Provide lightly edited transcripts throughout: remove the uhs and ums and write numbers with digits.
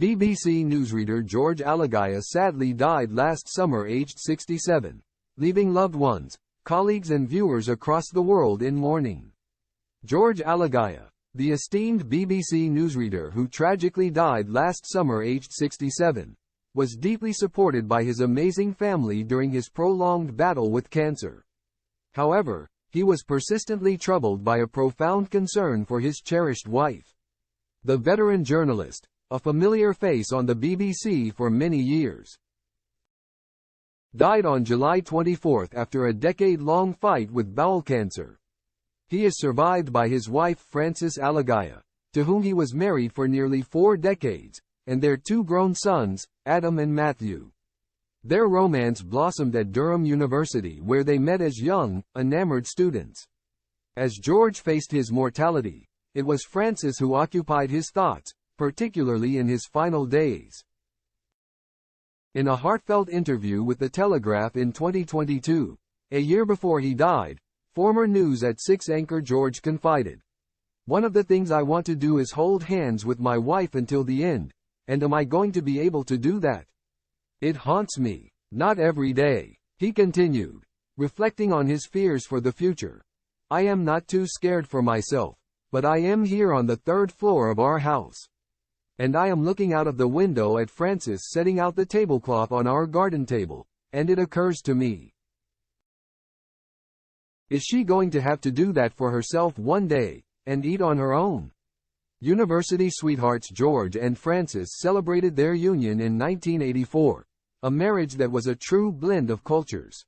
BBC newsreader George Alagiah sadly died last summer aged 67, leaving loved ones, colleagues and viewers across the world in mourning. George Alagiah, the esteemed BBC newsreader who tragically died last summer aged 67, was deeply supported by his amazing family during his prolonged battle with cancer. However, he was persistently troubled by a profound concern for his cherished wife. The veteran journalist, a familiar face on the BBC for many years, died on July 24 after a decade-long fight with bowel cancer. He is survived by his wife Frances Alagiah, to whom he was married for nearly 4 decades, and their 2 grown sons, Adam and Matthew. Their romance blossomed at Durham University where they met as young, enamored students. As George faced his mortality, it was Frances who occupied his thoughts, particularly in his final days. In a heartfelt interview with The Telegraph in 2022, a year before he died, former News at 6 anchor George confided, "One of the things I want to do is hold hands with my wife until the end, and am I going to be able to do that? It haunts me. Not every day," he continued, reflecting on his fears for the future. "I am not too scared for myself, but I am here on the 3rd floor of our house. And I am looking out of the window at Frances setting out the tablecloth on our garden table, and it occurs to me, is she going to have to do that for herself one day, and eat on her own?" University sweethearts George and Frances celebrated their union in 1984, a marriage that was a true blend of cultures.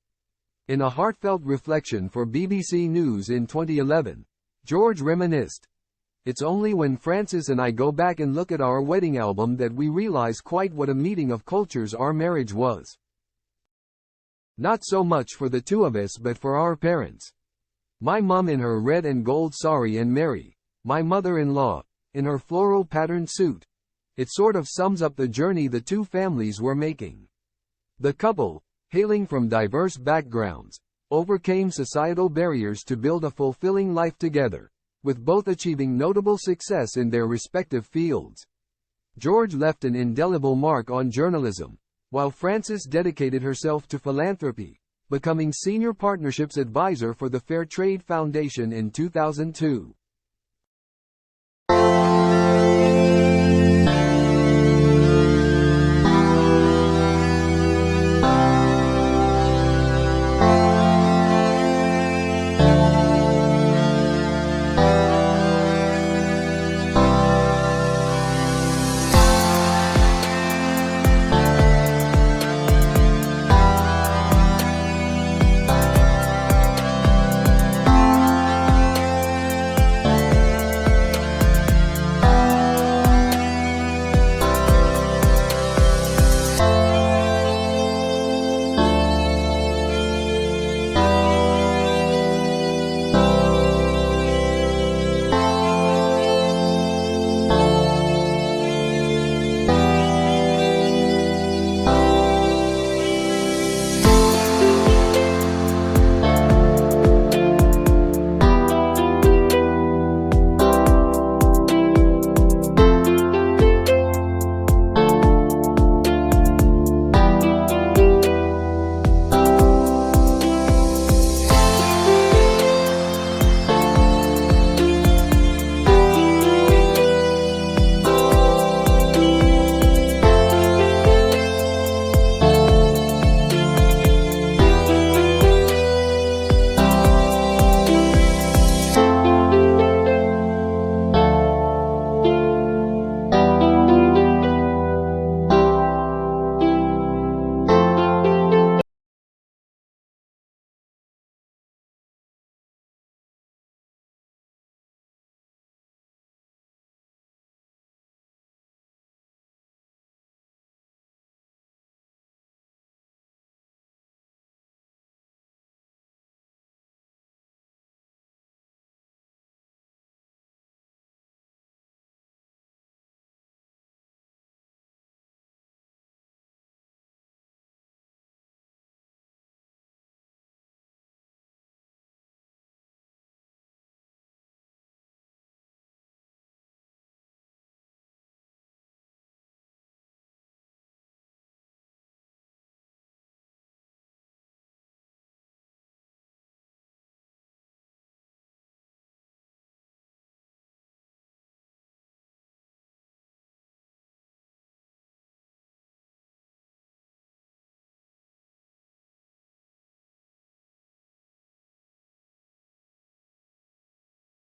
In a heartfelt reflection for BBC News in 2011, George reminisced, "It's only when Frances and I go back and look at our wedding album that we realize quite what a meeting of cultures our marriage was. Not so much for the 2 of us but for our parents. My mum in her red and gold sari and Mary, my mother-in-law, in her floral patterned suit. It sort of sums up the journey the 2 families were making." The couple, hailing from diverse backgrounds, overcame societal barriers to build a fulfilling life together, with both achieving notable success in their respective fields. George left an indelible mark on journalism, while Frances dedicated herself to philanthropy, becoming Senior Partnerships Advisor for the Fair Trade Foundation in 2002.